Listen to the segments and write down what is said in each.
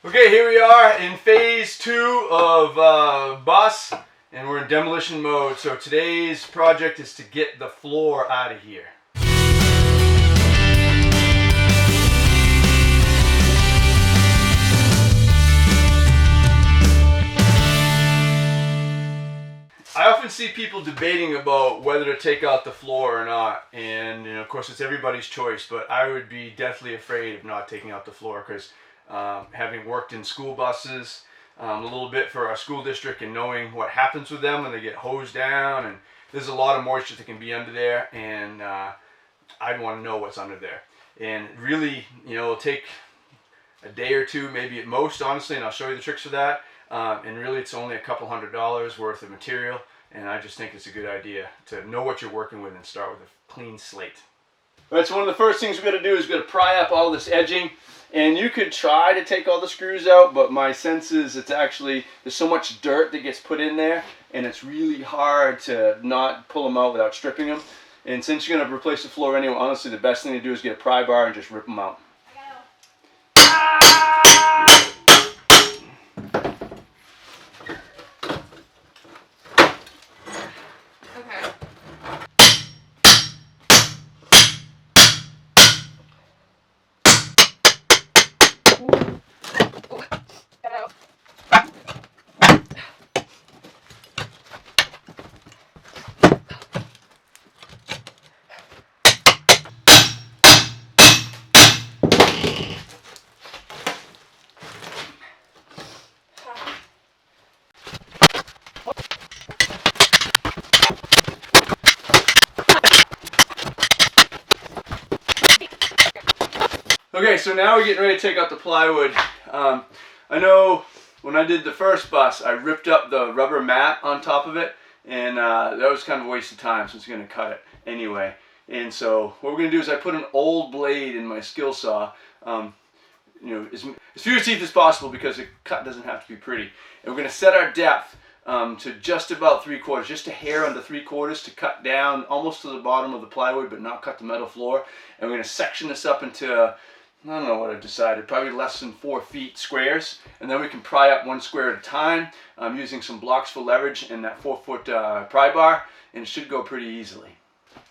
Okay, here we are in phase 2 of bus, and we're in demolition mode. So today's project is to get the floor out of here. I often see people debating about whether to take out the floor or not, and of course it's everybody's choice, but I would be deathly afraid of not taking out the floor because having worked in school buses a little bit for our school district and knowing what happens with them when they get hosed down, and there's a lot of moisture that can be under there, and I'd want to know what's under there. And really, it'll take a day or two, maybe at most, honestly, and I'll show you the tricks for that. And really it's only a couple $100 worth of material, and I just think it's a good idea to know what you're working with and start with a clean slate. Alright, so one of the first things we're going to do is we're going to pry up all this edging, and you could try to take all the screws out, but my sense is it's actually, there's so much dirt that gets put in there, and it's really hard to not pull them out without stripping them. And since you're going to replace the floor anyway, honestly the best thing to do is get a pry bar and just rip them out. Okay, so now we're getting ready to take out the plywood. I know when I did the first bus, I ripped up the rubber mat on top of it, and that was kind of a waste of time since I'm going to cut it anyway. And so what we're going to do is I put an old blade in my skill saw, as few teeth as possible because the cut doesn't have to be pretty. And we're going to set our depth to just about 3/4, just a hair under 3/4 to cut down almost to the bottom of the plywood but not cut the metal floor. And we're going to section this up into I don't know what I've decided, probably less than 4 feet squares, and then we can pry up 1 square at a time using some blocks for leverage and that 4-foot pry bar, and it should go pretty easily.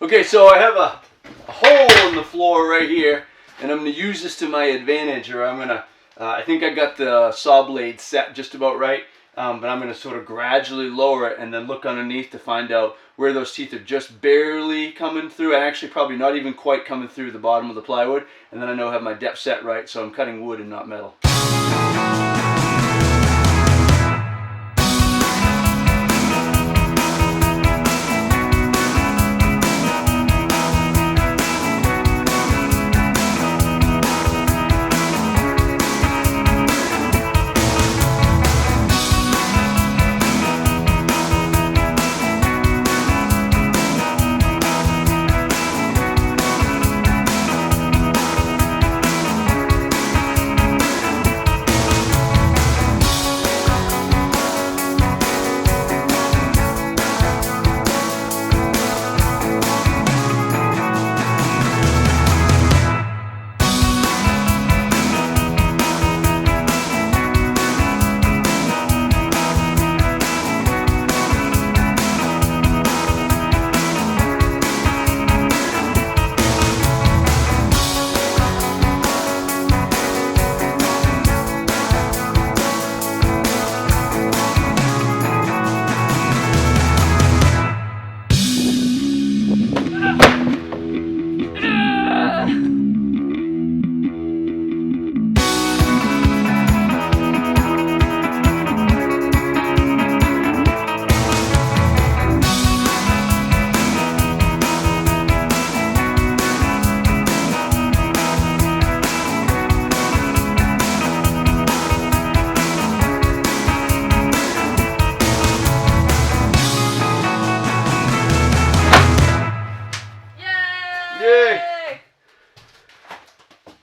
Okay, so I have a hole in the floor right here, and I'm going to use this to my advantage, or I'm going to, I think I got the saw blade set just about right, but I'm going to sort of gradually lower it and then look underneath to find out where those teeth are just barely coming through, and actually probably not even quite coming through the bottom of the plywood, and then I know I have my depth set right, so I'm cutting wood and not metal.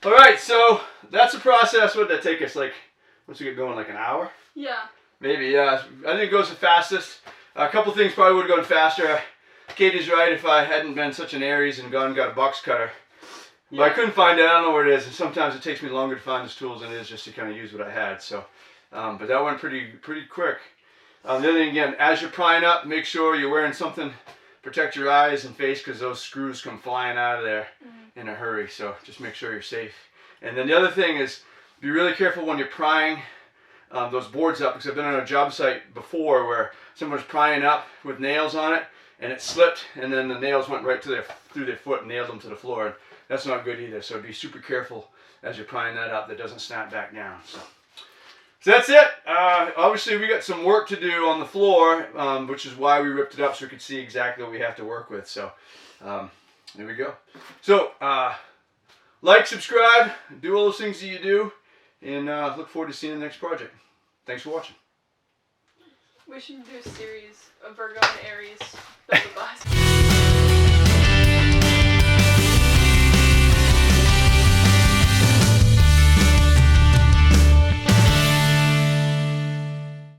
Alright, so that's the process. What did that take us? Like, once we get going, like an hour? Yeah. Maybe, yeah. I think it goes the fastest. A couple things probably would have gone faster. Katie's right. If I hadn't been such an Aries and gone and got a box cutter, But I couldn't find it. I don't know where it is. And sometimes it takes me longer to find those tools than it is just to kind of use what I had. So, but that went pretty quick. The other thing, again, as you're prying up, make sure you're wearing something, protect your eyes and face, because those screws come flying out of there in a hurry. So just make sure you're safe. And then the other thing is, be really careful when you're prying those boards up, because I've been on a job site before where someone was prying up with nails on it, and it slipped, and then the nails went right through their foot and nailed them to the floor. And that's not good either. So be super careful as you're prying that up that doesn't snap back down. So that's it. Obviously, we got some work to do on the floor, which is why we ripped it up so we could see exactly what we have to work with. So there we go. So like, subscribe, do all those things that you do, and look forward to seeing the next project. Thanks for watching. We should do a series of Virgo and Aries build a bus.